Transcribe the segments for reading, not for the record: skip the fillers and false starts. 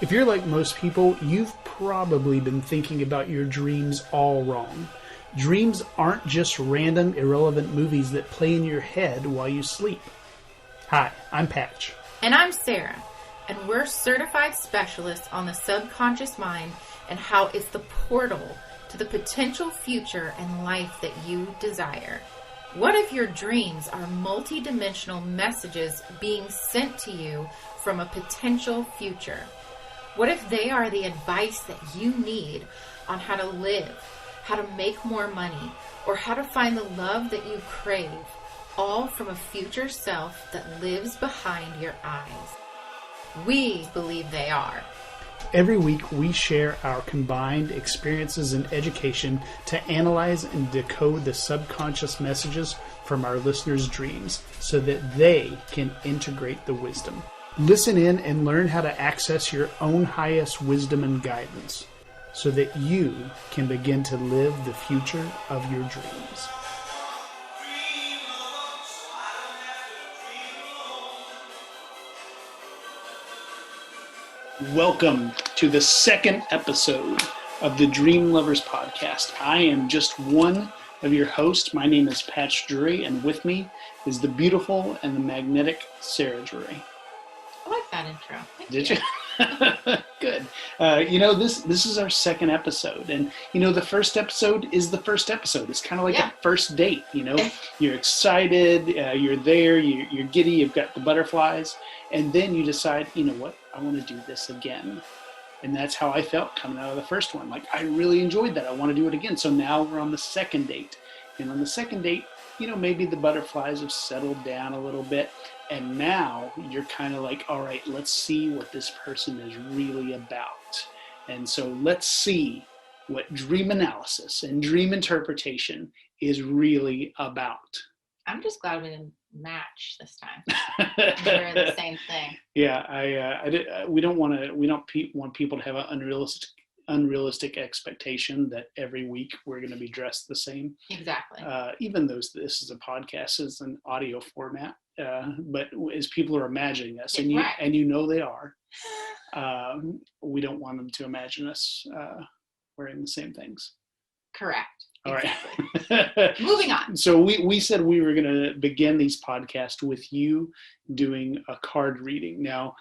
If you're like most people, you've probably been thinking about your dreams all wrong. Dreams aren't just random, irrelevant movies that play in your head while you sleep. Hi, I'm Patch. And I'm Sara, and we're certified specialists on the subconscious mind and how it's the portal to the potential future and life that you desire. What if your dreams are multidimensional messages being sent to you from a potential future? What if they are the advice that you need on how to live, how to make more money, or how to find the love that you crave, all from a future self that lives behind your eyes? We believe they are. Every week we share our combined experiences and education to analyze and decode the subconscious messages from our listeners' dreams so that they can integrate the wisdom. Listen in and learn how to access your own highest wisdom and guidance so that you can begin to live the future of your dreams. Welcome to the second episode of the Dream Lovers Podcast. I am just one of your hosts. My name is Patch Drury, and with me is the beautiful and the magnetic Sara Drury. I like that intro. Did you? Good. This is our second episode, and the first episode is the first episode. It's kind of like a first date. You're excited, you're there, you're giddy, you've got the butterflies, and then you decide, you know what, I want to do this again. And that's how I felt coming out of the first one. Like, I really enjoyed that. I want to do it again. So now we're on the second date, and on the second date, maybe the butterflies have settled down a little bit. And now you're kind of like, all right, let's see what this person is really about. And so let's see what dream analysis and dream interpretation is really about. I'm just glad we didn't match this time. We're the same thing. Yeah, we don't want people to have an unrealistic expectation that every week we're going to be dressed the same. Exactly. Even though this is a podcast, it's an audio format. But as people are imagining us, and they are, we don't want them to imagine us wearing the same things. Correct. All exactly. Right. Moving on. So we said we were going to begin these podcasts with you doing a card reading. Now,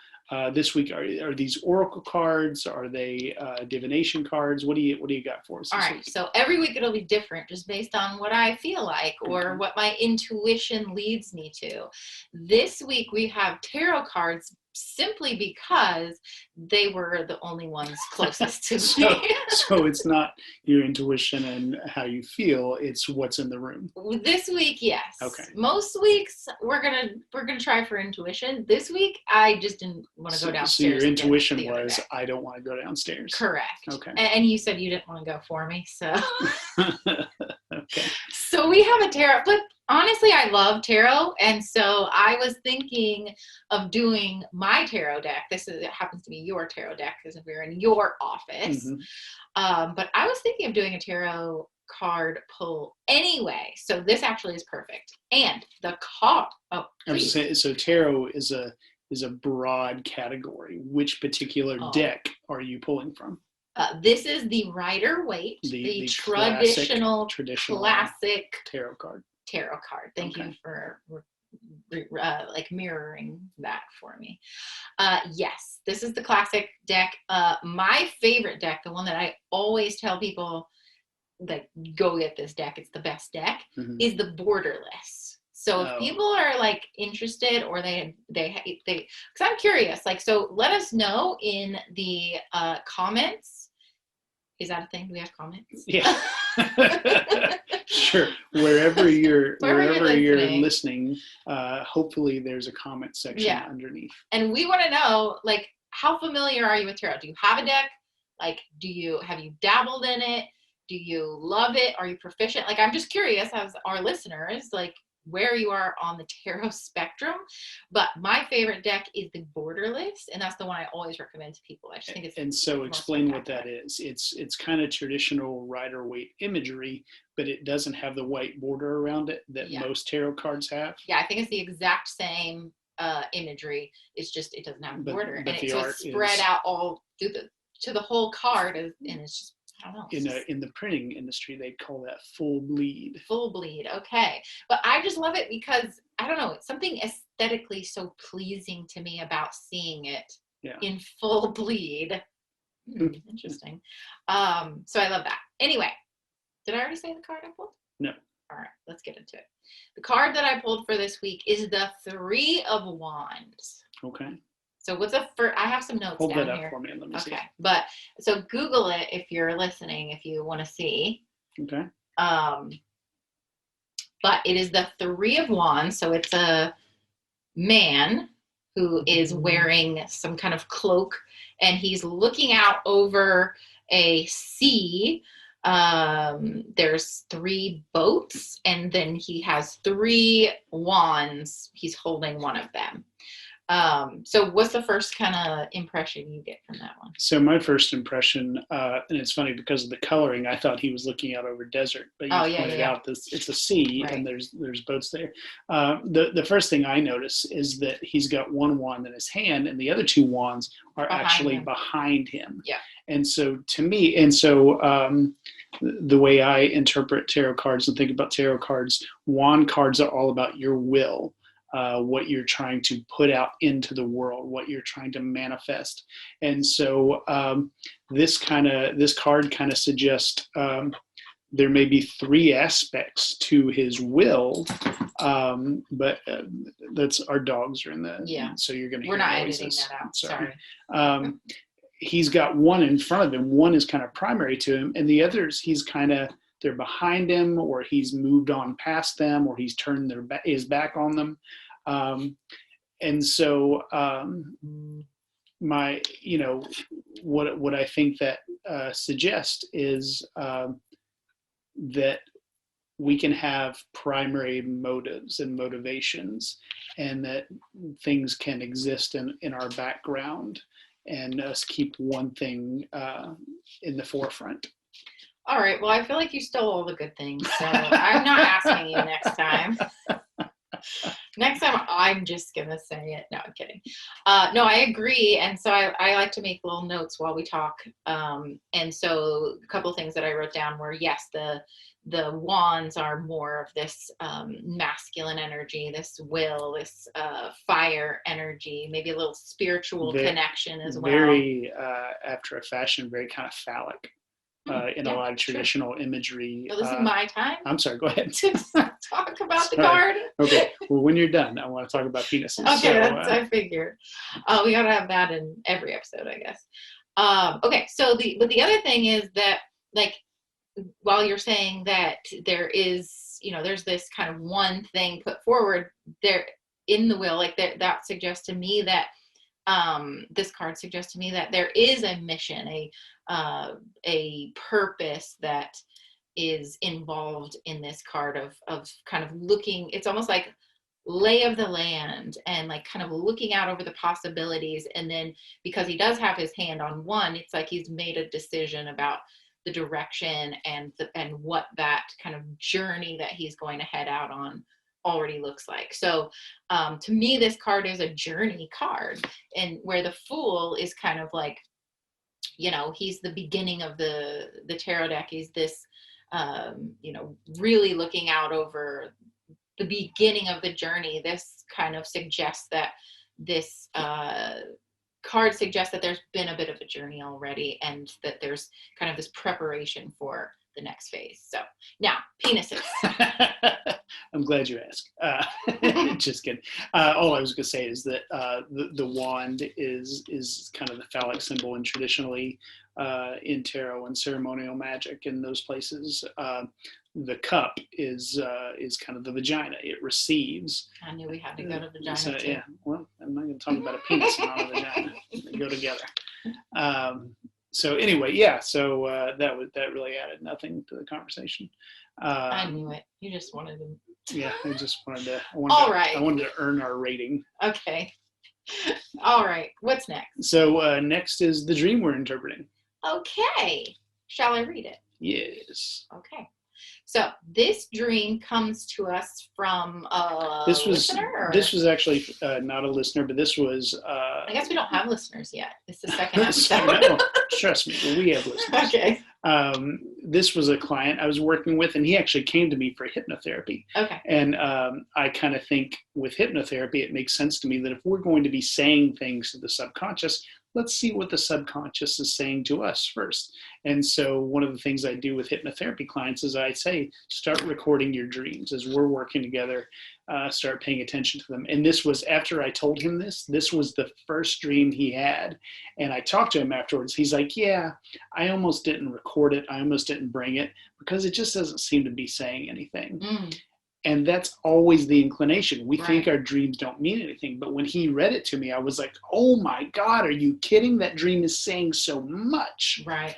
this week, are these oracle cards? Are they divination cards? What do you got for us? All right. Week? So every week it'll be different, just based on what I feel like or what my intuition leads me to. This week we have tarot cards, simply because they were the only ones closest to me. So it's not your intuition and how you feel, it's what's in the room. This week, yes. Okay. Most weeks we're gonna try for intuition. This week I just didn't want to go downstairs. So your intuition was, I don't want to go downstairs. Correct. Okay. And you said you didn't want to go for me, so. Okay. So we have a tarot, but honestly, I love tarot, and so I was thinking of doing my tarot deck. It happens to be your tarot deck because we're in your office. Mm-hmm. But I was thinking of doing a tarot card pull anyway. So this actually is perfect. And the card. Oh, I was saying, so tarot is a broad category. Which particular deck are you pulling from? This is the Rider-Waite, the traditional classic tarot card. Thank you for mirroring that for me. Yes, this is the classic deck. My favorite deck, the one that I always tell people that go get this deck, it's the best deck, is the Borderless. So if people are interested, or they because I'm curious, so let us know in the comments. Is that a thing? Do we have comments? Yeah. Sure. Wherever you're listening, hopefully there's a comment section underneath. And we want to know, how familiar are you with tarot? Do you have a deck? Have you dabbled in it? Do you love it? Are you proficient? I'm just curious, as our listeners, where you are on the tarot spectrum. But my favorite deck is the Borderless, and that's the one I always recommend to people. I just think it's. And so explain what that is. It's kind of traditional Rider-Waite imagery, but it doesn't have the white border around it that most tarot cards have. Yeah, I think it's the exact same imagery. It's just, it doesn't have a But- border. but And the so art it's spread is- out all through to the whole card, and it's just, I don't know. It's just In the printing industry, they call that full bleed. full bleed. Okay. But I just love it because, I don't know, it's something aesthetically so pleasing to me about seeing it Yeah. in full bleed. Interesting. So I love that. Anyway, did I already say the card I pulled? No. All right, let's get into it. The card that I pulled for this week is the Three of Wands. Okay. So what's the first? I have some notes Hold down that up here. for me and let me see. Okay, but so Google it if you're listening, if you want to see. Okay. But it is the Three of Wands, so it's a man who is wearing some kind of cloak, and he's looking out over a sea. There's 3 boats, and then he has 3 wands. He's holding one of them. So what's the first kind of impression you get from that one? So my first impression, and it's funny because of the coloring, I thought he was looking out over desert, but you pointed out this it's a sea, Right. and there's boats there. The first thing I notice is that he's got one wand in his hand, and the other 2 wands are actually behind him. Yeah. And so to me, the way I interpret tarot cards and think about tarot cards, wand cards are all about your will. What you're trying to put out into the world, what you're trying to manifest. And so this card kind of suggests there may be 3 aspects to his will, but that's our dogs are in the, so you're going to We're hear not noises. editing that out. Sorry. He's got one in front of him, one is kind of primary to him, and the others they're behind him, or he's moved on past them, or he's turned his back on them. And so what I think that suggests is that we can have primary motives and motivations, and that things can exist in our background, and us keep one thing in the forefront. All right. Well, I feel like you stole all the good things, so I'm not asking you next time. Next time, I'm just going to say it. No, I'm kidding. No, I agree. And so I like to make little notes while we talk. And so a couple of things that I wrote down were, yes, the wands are more of this masculine energy, this will, this fire energy, maybe a little spiritual connection as well. Very, after a fashion, very kind of phallic. In a lot of traditional imagery. So this is my time. I'm sorry, go ahead. To talk about the card. Okay, well, when you're done, I want to talk about penises. Okay, that's I figured. We got to have that in every episode, I guess. Okay, so the other thing is that, like, while you're saying that there is, there's this kind of one thing put forward there in the will, like that suggests to me that this card suggests to me that there is a mission, a purpose that is involved in this card of kind of looking. It's almost like lay of the land, and like kind of looking out over the possibilities. And then because he does have his hand on one, it's like he's made a decision about the direction and what that kind of journey that he's going to head out on already looks like. So to me, this card is a journey card, and where the Fool is kind of like, he's the beginning of the tarot deck. He's this really looking out over the beginning of the journey. This kind of suggests that this card suggests that there's been a bit of a journey already, and that there's kind of this preparation for the next phase. So now, penises. I'm glad you asked. Just kidding. All I was going to say is that the wand is kind of the phallic symbol, and traditionally in tarot and ceremonial magic in those places, the cup is kind of the vagina. It receives. I knew we had to go to vagina So, too. yeah. Well, I'm not going to talk about a penis and not a vagina. They go together. So anyway, yeah. So that really added nothing to the conversation. I knew it. You just wanted to. Yeah, I just wanted to. I wanted to earn our rating. Okay. All right. What's next? So next is the dream we're interpreting. Okay. Shall I read it? Yes. Okay. So this dream comes to us from a listener? Or? This was actually not a listener, but this was... I guess we don't have listeners yet. It's the second episode. No, trust me, we have listeners. Okay. This was a client I was working with, and he actually came to me for hypnotherapy. Okay. And I kind of think with hypnotherapy, it makes sense to me that if we're going to be saying things to the subconscious, let's see what the subconscious is saying to us first. And so one of the things I do with hypnotherapy clients is I say, start recording your dreams as we're working together, start paying attention to them. And this was after I told him this was the first dream he had. And I talked to him afterwards. He's like, yeah, I almost didn't record it. I almost didn't bring it because it just doesn't seem to be saying anything. And that's always the inclination. We think our dreams don't mean anything. But when he read it to me, I was like, oh my God, are you kidding? That dream is saying so much. Right.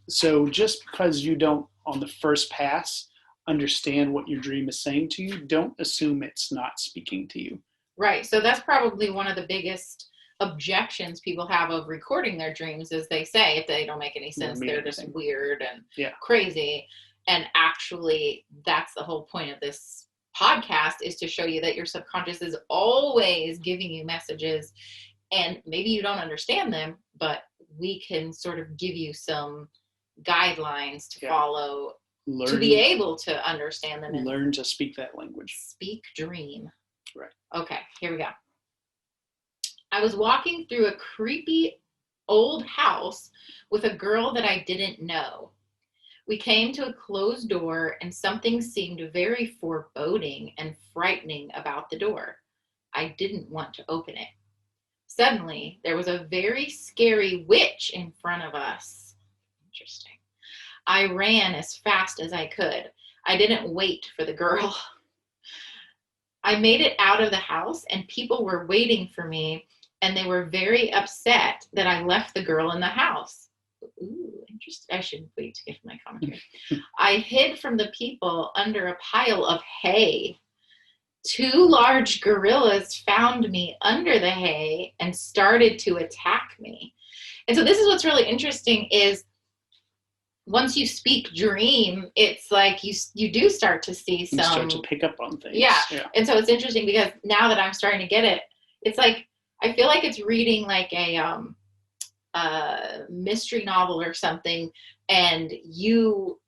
So just because you don't, on the first pass, understand what your dream is saying to you, don't assume it's not speaking to you. Right. So that's probably one of the biggest objections people have of recording their dreams is they say if they don't make any sense, they're just weird and crazy. And actually, that's the whole point of this podcast, is to show you that your subconscious is always giving you messages, and maybe you don't understand them, but we can sort of give you some guidelines to follow to be able to understand them. And learn to speak that language. Speak dream. Right. Okay, here we go. I was walking through a creepy old house with a girl that I didn't know. We came to a closed door, and something seemed very foreboding and frightening about the door. I didn't want to open it. Suddenly, there was a very scary witch in front of us. Interesting. I ran as fast as I could. I didn't wait for the girl. I made it out of the house, and people were waiting for me, and they were very upset that I left the girl in the house. Ooh, interesting. I should wait to get my commentary. I hid from the people under a pile of hay. 2 large gorillas found me under the hay and started to attack me. And so this is what's really interesting is once you speak dream, it's like you do start to see some... You start to pick up on things. Yeah. And so it's interesting because now that I'm starting to get it, it's like, I feel like it's reading like a mystery novel or something, and you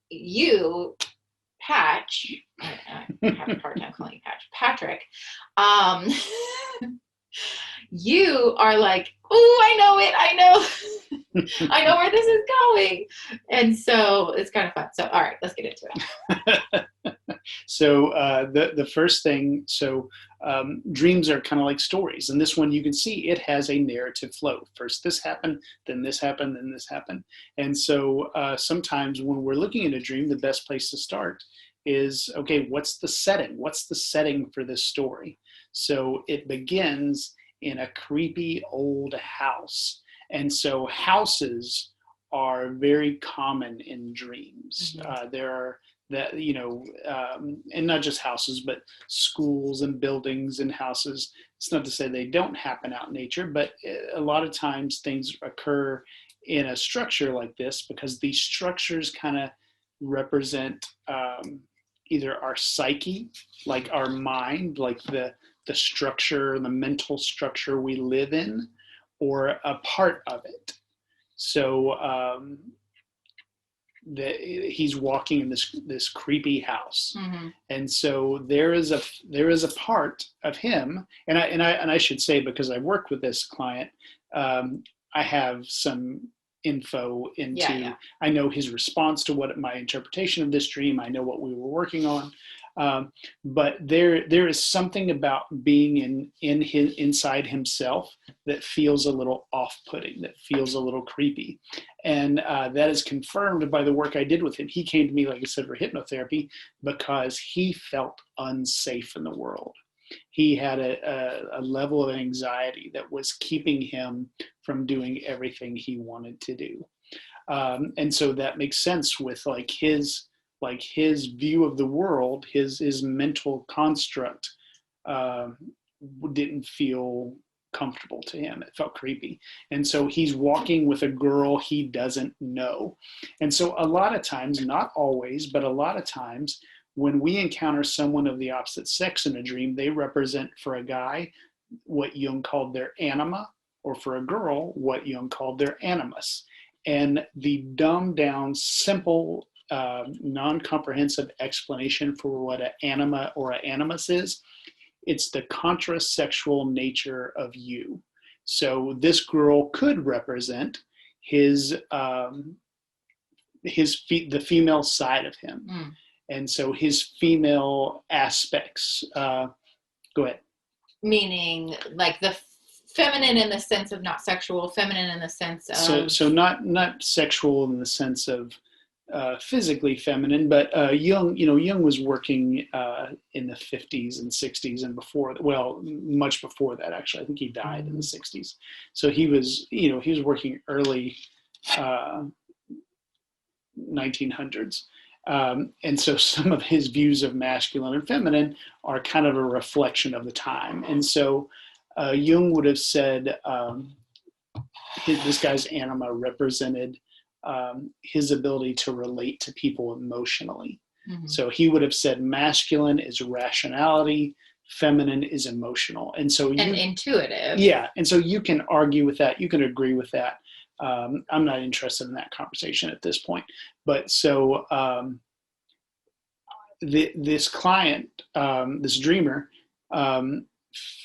Patch, I have a hard time calling you Patch, Patrick, you are like, oh, I know it, I know where this is going, and so it's kind of fun. So all right, let's get into it. So the first thing, dreams are kind of like stories. And this one, you can see it has a narrative flow. First this happened, then this happened, then this happened. And so sometimes when we're looking at a dream, the best place to start is, okay, what's the setting? What's the setting for this story? So it begins in a creepy old house. And so houses are very common in dreams. There are that, and not just houses, but schools and buildings and houses. It's not to say they don't happen out in nature, but a lot of times things occur in a structure like this because these structures kind of represent either our psyche, like our mind, like the structure, the mental structure we live in, or a part of it. So he's walking in this creepy house, and so there is a part of him, and I should say, because I worked with this client, I have some info into I know his response to what my interpretation of this dream. I know what we were working on, but there is something about being inside himself that feels a little off-putting, that feels a little creepy, and that is confirmed by the work I did with him. He came to me, like I said, for hypnotherapy because he felt unsafe in the world. He had a level of anxiety that was keeping him from doing everything he wanted to do. And so that makes sense with his view of the world, his mental construct didn't feel comfortable to him. It felt creepy. And so he's walking with a girl he doesn't know. And so a lot of times, not always, but a lot of times, when we encounter someone of the opposite sex in a dream, they represent, for a guy, what Jung called their anima, or for a girl, what Jung called their animus. And the dumbed down, simple, non-comprehensive explanation for what an anima or an animus is, it's the contrasexual nature of you. So this girl could represent the female side of him. Mm. And so his female aspects, go ahead. Meaning like the feminine in the sense of not sexual, feminine in the sense of... So not sexual in the sense of physically feminine, but Jung was working in the 50s and 60s and before, well, much before that, actually. I think he died in the 60s. So he was working early 1900s. And so some of his views of masculine and feminine are kind of a reflection of the time. And so Jung would have said this guy's anima represented his ability to relate to people emotionally. Mm-hmm. So he would have said masculine is rationality, feminine is emotional. And so intuitive. Yeah. And so you can argue with that. You can agree with that. I'm not interested in that conversation at this point. But so this client, this dreamer,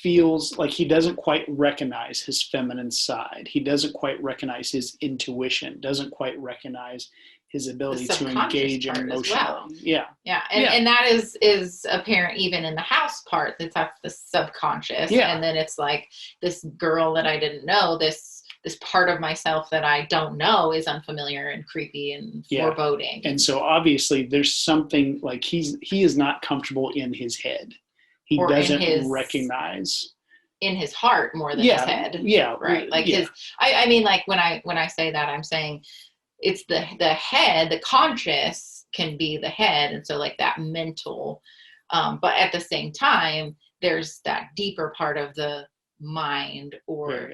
feels like he doesn't quite recognize his feminine side. He doesn't quite recognize his intuition, doesn't quite recognize his ability to engage emotionally. Well. Yeah. And that is apparent even in the house part. That's the subconscious. Yeah. And then it's like this girl that I didn't know, this part of myself that I don't know is unfamiliar and creepy and foreboding. And so obviously there's something like he is not comfortable in his head. He doesn't recognize in his heart more than his head. Yeah. Right. Like I mean, like when I say that, I'm saying it's the head, the conscious can be the head. And so like that mental, but at the same time, there's that deeper part of the mind or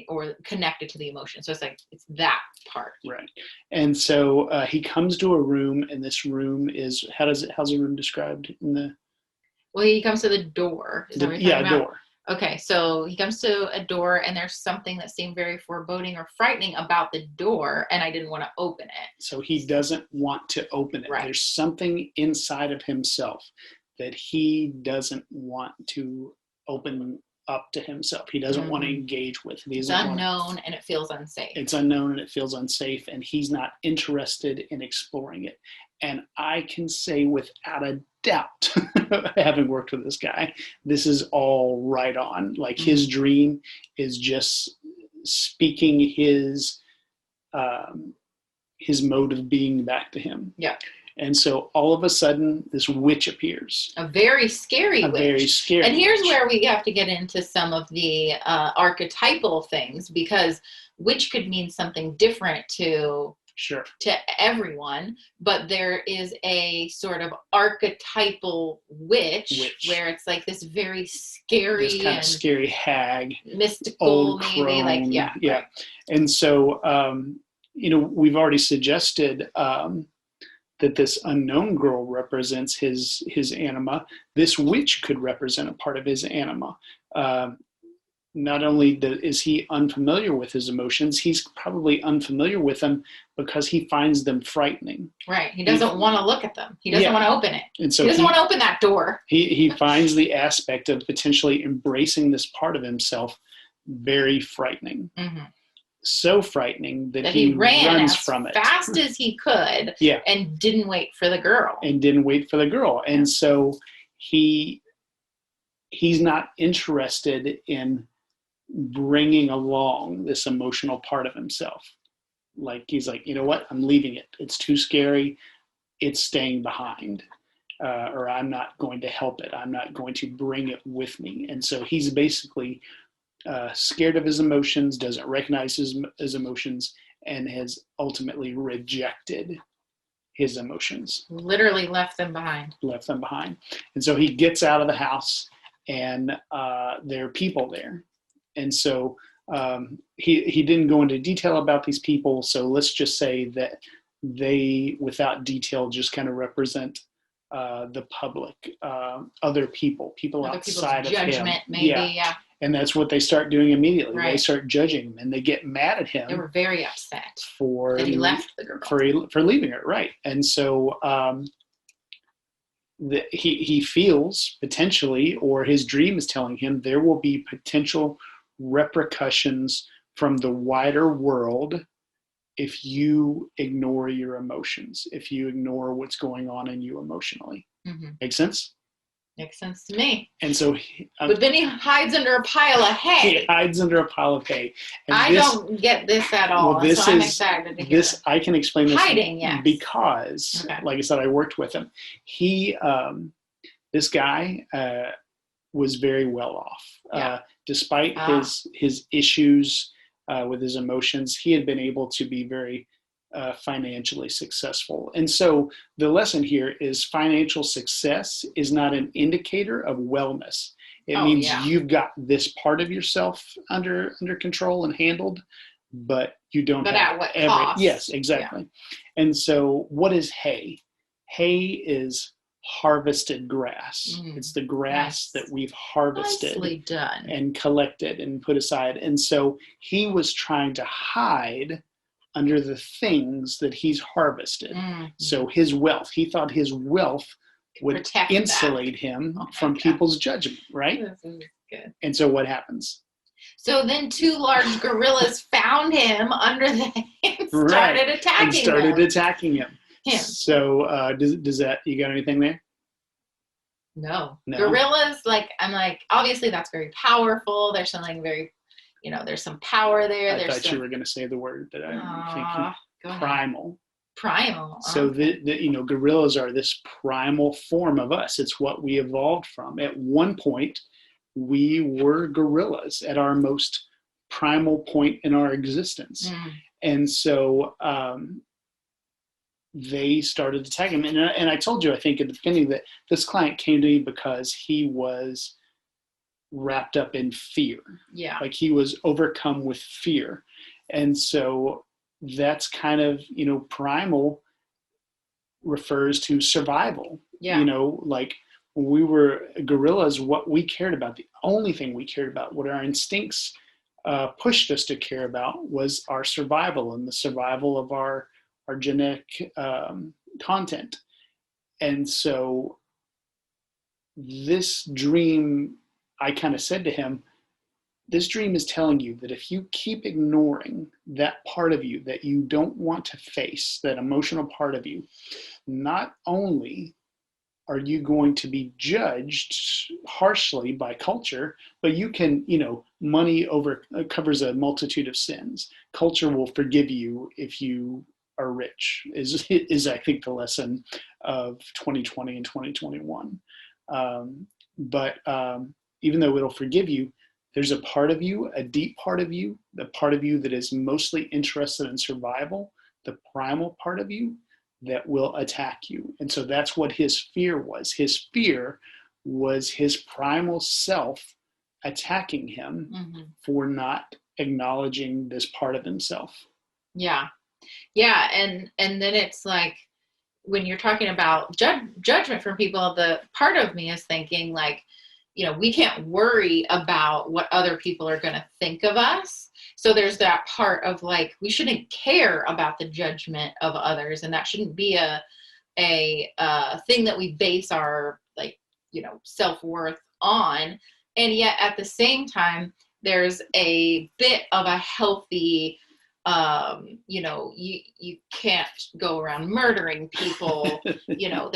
or connected to the emotion. So it's like, it's that part. Right. And so he comes to a room, and this room is, how's the room described in the... Well, he comes to the door. Is that what you're talking about? Door. Okay, so he comes to a door, and there's something that seemed very foreboding or frightening about the door, and I didn't want to open it. So he doesn't want to open it. Right. There's something inside of himself that he doesn't want to open up to himself. He doesn't want to engage with. It's unknown, and it feels unsafe. It's unknown, and it feels unsafe, and he's not interested in exploring it. And I can say without a doubt, having worked with this guy, this is all right on. Like his dream is just speaking his mode of being back to him. Yeah. And so all of a sudden, this witch appears. A very scary witch. Very scary. And here's where we have to get into some of the archetypal things, because witch could mean something different to everyone, but there is a sort of archetypal witch where it's like this very scary, this kind of scary hag, mystical, maybe crone, like Right. And so we've already suggested that this unknown girl represents his anima. This witch could represent a part of his anima. Not only is he unfamiliar with his emotions, he's probably unfamiliar with them because he finds them frightening. Right. He doesn't want to look at them. He doesn't want to open it. And so he doesn't want to open that door. He finds the aspect of potentially embracing this part of himself very frightening. Mm-hmm. So frightening that he runs from it as fast as he could. And didn't wait for the girl. And so he's not interested in bringing along this emotional part of himself. Like he's like, you know what? I'm leaving it. It's too scary. It's staying behind. Or I'm not going to help it. I'm not going to bring it with me. And so he's basically scared of his emotions, doesn't recognize his emotions, and has ultimately rejected his emotions. Literally left them behind. And so he gets out of the house, and there are people there. And so he didn't go into detail about these people. So let's just say that they, without detail, just kind of represent the public, other people outside of him. Judgment, maybe, yeah. And that's what they start doing immediately. Right. They start judging him, and they get mad at him. They were very upset for that he left the girl. For leaving her, right? And so he feels potentially, or his dream is telling him, there will be potential repercussions from the wider world if you ignore your emotions, if you ignore what's going on in you emotionally. Mm-hmm. Make sense? Makes sense to me. And so, but then he hides under a pile of hay. He hides under a pile of hay. And I don't get this at all. Well, so I'm excited to hear this. I can explain this. Hiding, yes. Because, like I said, I worked with him. He, this guy, was very well off. Yeah. Despite his issues with his emotions, he had been able to be very financially successful. And so the lesson here is financial success is not an indicator of wellness. It means you've got this part of yourself under control and handled, but you don't but have at what cost? Yes, exactly. Yeah. And so what is hay? Hay is harvested grass. It's the grass that we've harvested and collected and put aside. And so he was trying to hide under the things that he's harvested. Mm-hmm. So his wealth, he thought his wealth would insulate him from people's judgment, right? This is good. And so what happens? So then two large gorillas found him under the hay and started attacking him. So does that, you got anything there? No. Gorillas, obviously that's very powerful. There's something very, there's some power there. I thought you were going to say the word that I'm thinking. Primal. Primal. So gorillas are this primal form of us. It's what we evolved from. At one point, we were gorillas at our most primal point in our existence. And so they started attacking him. And I told you, I think at the beginning, that this client came to me because he was wrapped up in fear. Yeah. Like he was overcome with fear. And so that's kind of, primal refers to survival. Yeah. Like when we were gorillas, what we cared about, the only thing we cared about, what our instincts pushed us to care about, was our survival and the survival of our genetic content. And so this dream, I kind of said to him, this dream is telling you that if you keep ignoring that part of you that you don't want to face, that emotional part of you, not only are you going to be judged harshly by culture, but you can, money covers a multitude of sins. Culture will forgive you if you are rich, is I think the lesson of 2020 and 2021. But even though it'll forgive you, there's a part of you, a deep part of you, the part of you that is mostly interested in survival, the primal part of you, that will attack you. And so that's what his fear was. His fear was his primal self attacking him for not acknowledging this part of himself. Yeah. Yeah. And then it's like, when you're talking about judgment from people, the part of me is thinking we can't worry about what other people are going to think of us. So there's that part of we shouldn't care about the judgment of others. And that shouldn't be a thing that we base our self-worth on. And yet at the same time, there's a bit of a healthy, you can't go around murdering people,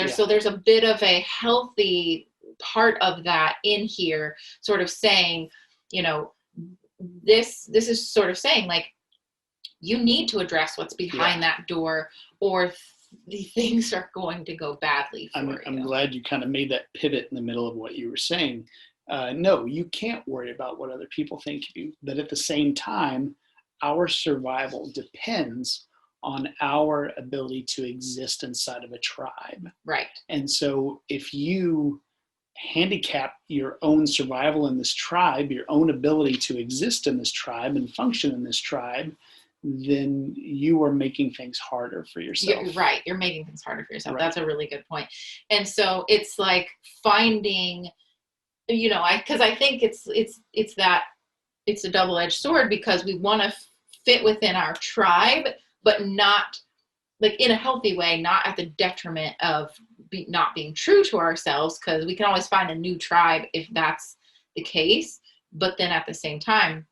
so there's a bit of a healthy part of that in here, sort of saying, this is sort of saying you need to address what's behind that door, or the things are going to go badly for you. I'm glad you kind of made that pivot in the middle of what you were saying. No, you can't worry about what other people think of you, but at the same time, our survival depends on our ability to exist inside of a tribe. Right. And so if you handicap your own survival in this tribe, your own ability to exist in this tribe and function in this tribe, then you are making things harder for yourself. Right. You're making things harder for yourself. Right. That's a really good point. And so it's like finding, because I think it's a double-edged sword, because we want to fit within our tribe, but not like in a healthy way, not at the detriment of not being true to ourselves, because we can always find a new tribe if that's the case. But then at the same time,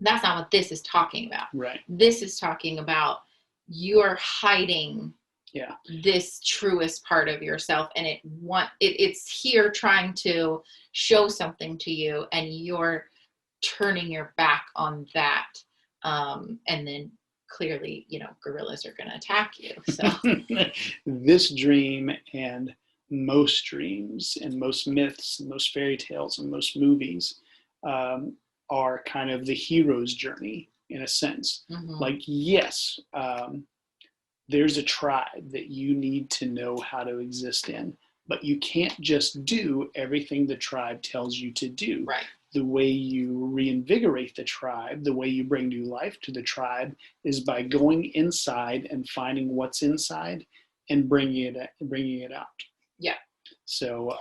that's not what this is talking about. Right. This is talking about you're hiding this truest part of yourself, and it's here trying to show something to you, and you're turning your back on that. And then clearly, gorillas are going to attack you. So this dream, and most dreams and most myths and most fairy tales and most movies are kind of the hero's journey in a sense. Mm-hmm. Like, yes, there's a tribe that you need to know how to exist in, but you can't just do everything the tribe tells you to do. Right. The way you reinvigorate the tribe, the way you bring new life to the tribe, is by going inside and finding what's inside and bringing it out. Yeah. So,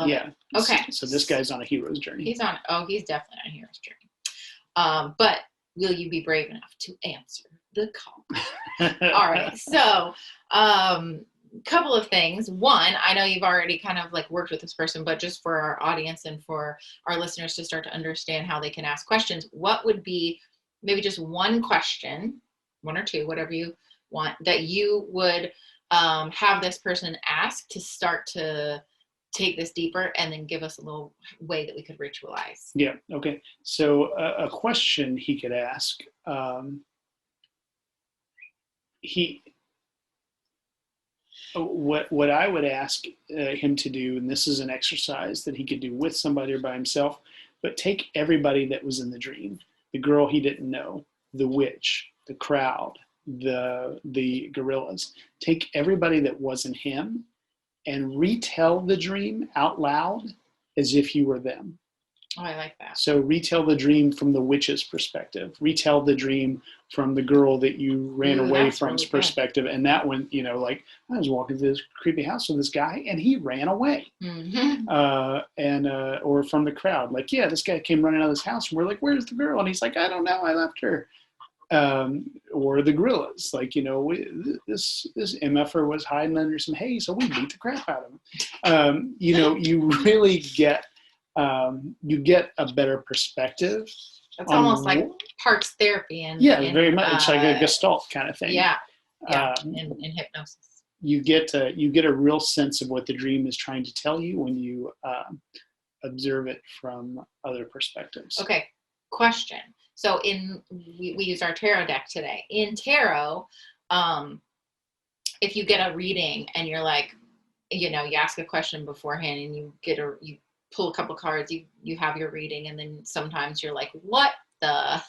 yeah. Okay. So this guy's on a hero's journey. He's definitely on a hero's journey. But will you be brave enough to answer the call? All right. So, couple of things. One, I know you've already kind of like worked with this person, but just for our audience and for our listeners to start to understand how they can ask questions, what would be maybe just one question, one or two, whatever you want, that you would have this person ask to start to take this deeper, and then give us a little way that we could ritualize? Yeah. Okay. So a question he could ask, what I would ask him to do, and this is an exercise that he could do with somebody or by himself, but take everybody that was in the dream, the girl he didn't know, the witch, the crowd, the gorillas, take everybody that wasn't him and retell the dream out loud as if you were them. Oh, I like that. So retell the dream from the witch's perspective. Retell the dream from the girl that you ran away from's really perspective. And that one, like, I was walking through this creepy house with this guy and he ran away. Mm-hmm. Or from the crowd, like, yeah, this guy came running out of this house and we're like, where's the girl? And he's like, I don't know, I left her. Or the gorillas, like, this MFer was hiding under some hay, so we beat the crap out of him. You really get a better perspective. It's almost like parts therapy and very much. It's like a Gestalt kind of thing. Yeah. In hypnosis, you get a real sense of what the dream is trying to tell you when you observe it from other perspectives. Okay. Question. So we used our tarot deck today. In tarot, if you get a reading and you're like, you ask a question beforehand and you pull a couple cards, you have your reading, and then sometimes you're like, what the?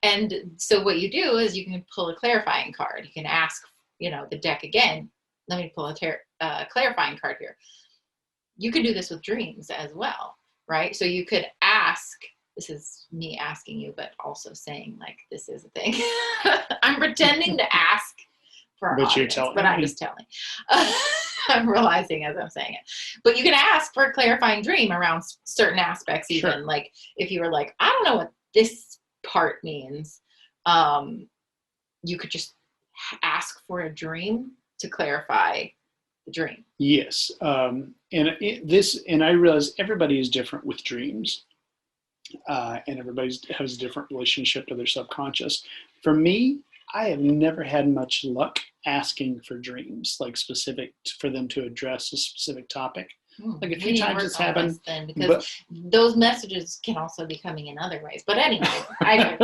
And so what you do is you can pull a clarifying card. You can ask, the deck again. Let me pull a clarifying card here. You could do this with dreams as well, right? So you could ask. This is me asking you, but also saying like this is a thing. I'm pretending to ask for our audience, but I'm just telling. I'm realizing as I'm saying it. But you can ask for a clarifying dream around certain aspects, even. Sure. Like if you were like, I don't know what this part means, you could just ask for a dream to clarify the dream. Yes, and I realize everybody is different with dreams. And everybody has a different relationship to their subconscious. For me, I have never had much luck asking for dreams, like specific for them to address a specific topic. Like a few times it's happened. Because those messages can also be coming in other ways. But anyway, I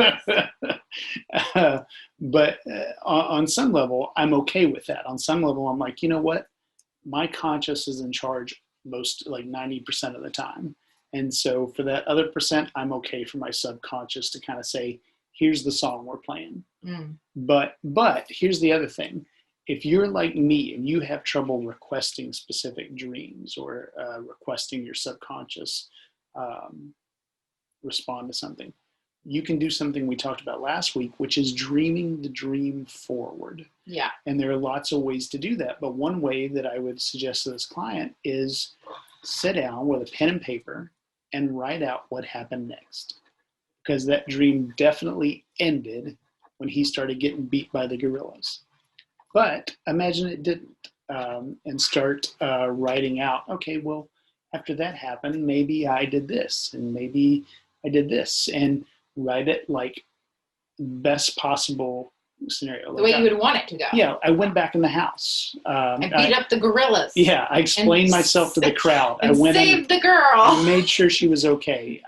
digress. But on some level, I'm okay with that. On some level, I'm like, you know what? My conscious is in charge most, like 90% of the time. And so for that other percent, I'm okay for my subconscious to kind of say, here's the song we're playing. But here's the other thing. if you're like me and you have trouble requesting specific dreams or requesting your subconscious respond to something, you can do something we talked about last week, which is dreaming the dream forward. Yeah. And there are lots of ways to do that. But one way that I would suggest to this client is sit down with a pen and paper and write out what happened next. Because that dream definitely ended when he started getting beat by the gorillas. But imagine it didn't, and start writing out, okay, well, after that happened, maybe I did this, and maybe I did this, and write it like best possible scenario. The way you would want it to go. Yeah, I went back in the house. I beat up the gorillas. Yeah, I explained myself to the crowd. And I went saved the girl. I made sure she was okay.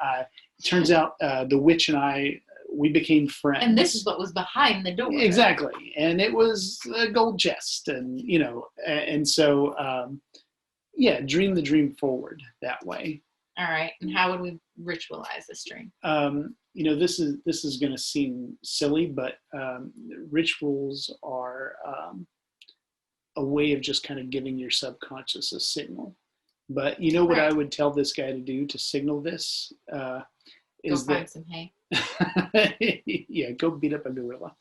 Turns out the witch and I, we became friends. And this is what was behind the door. Exactly. And it was a gold chest. And, and so, dream the dream forward that way. All right. And how would we ritualize this dream? This is going to seem silly, but rituals are a way of just kind of giving your subconscious a signal. But you know what I would tell this guy to do to signal this? Is go find some hay. Yeah, go beat up a gorilla.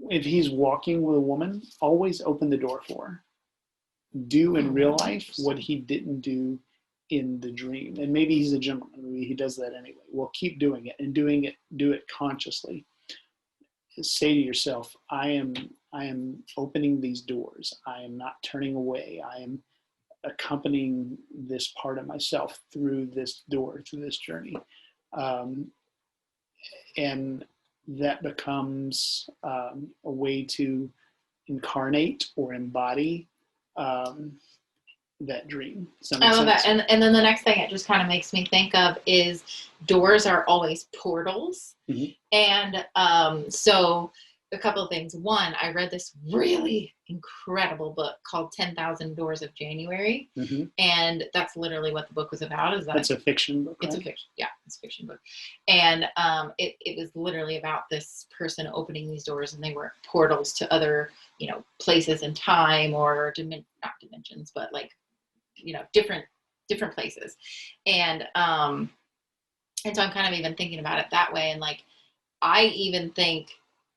If he's walking with a woman, always open the door for her. Do in real life what he didn't do in the dream. And maybe he's a gentleman. Maybe he does that anyway. Well, keep doing it and do it consciously. Say to yourself, I am opening these doors. I am not turning away. I am accompanying this part of myself through this door, through this journey. And that becomes a way to incarnate or embody that dream. I love that. And then the next thing it just kind of makes me think of is doors are always portals. Mm-hmm. And so a couple of things. One, I read this really incredible book called 10,000 Doors of January. Mm-hmm. And that's literally what the book was about. It's a fiction book, right? It's a fiction. Yeah, it's a fiction book. And it was literally about this person opening these doors, and they were portals to other, places in time, or not dimensions, but like, different places. And so I'm kind of even thinking about it that way. And like, I even think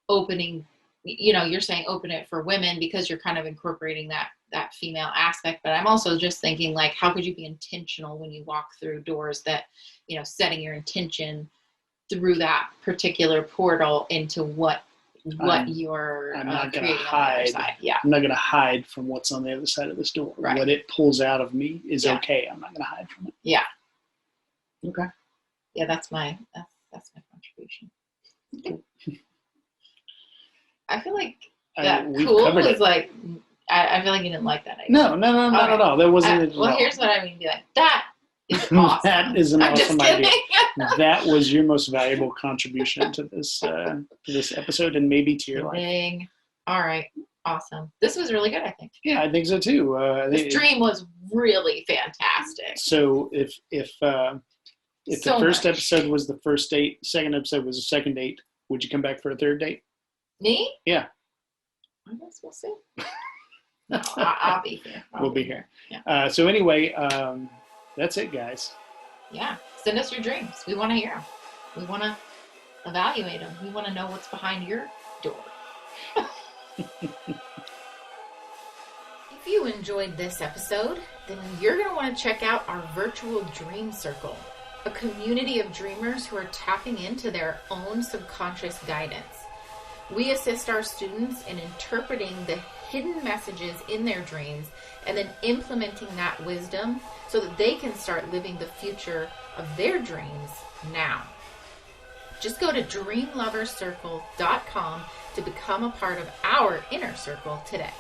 opening, you're saying open it for women because you're kind of incorporating that female aspect, but I'm also just thinking like, how could you be intentional when you walk through doors that, setting your intention through that particular portal into what you're creating on the other side. Yeah. I'm not going to hide from what's on the other side of this door. Right. What it pulls out of me is okay. I'm not going to hide from it. Yeah. Okay. Yeah, that's my contribution. I feel like that cool was like, I feel like you didn't like that idea. No, not at all. That wasn't well, here's what I mean. Be like, that is awesome. That is an awesome idea. That was your most valuable contribution to this episode, and maybe to your life. All right. Awesome. This was really good, I think. Yeah, I think so too. This dream was really fantastic. So if the first episode was the first date, second episode was the second date, would you come back for a third date? Me? Yeah. I guess we'll see. No, I'll be here. We'll be here. Yeah. So anyway, that's it, guys. Yeah. Send us your dreams. We want to hear them. We want to evaluate them. We want to know what's behind your door. If you enjoyed this episode, then you're going to want to check out our virtual dream circle, a community of dreamers who are tapping into their own subconscious guidance. We assist our students in interpreting the hidden messages in their dreams and then implementing that wisdom so that they can start living the future of their dreams now. Just go to dreamloverscircle.com to become a part of our inner circle today.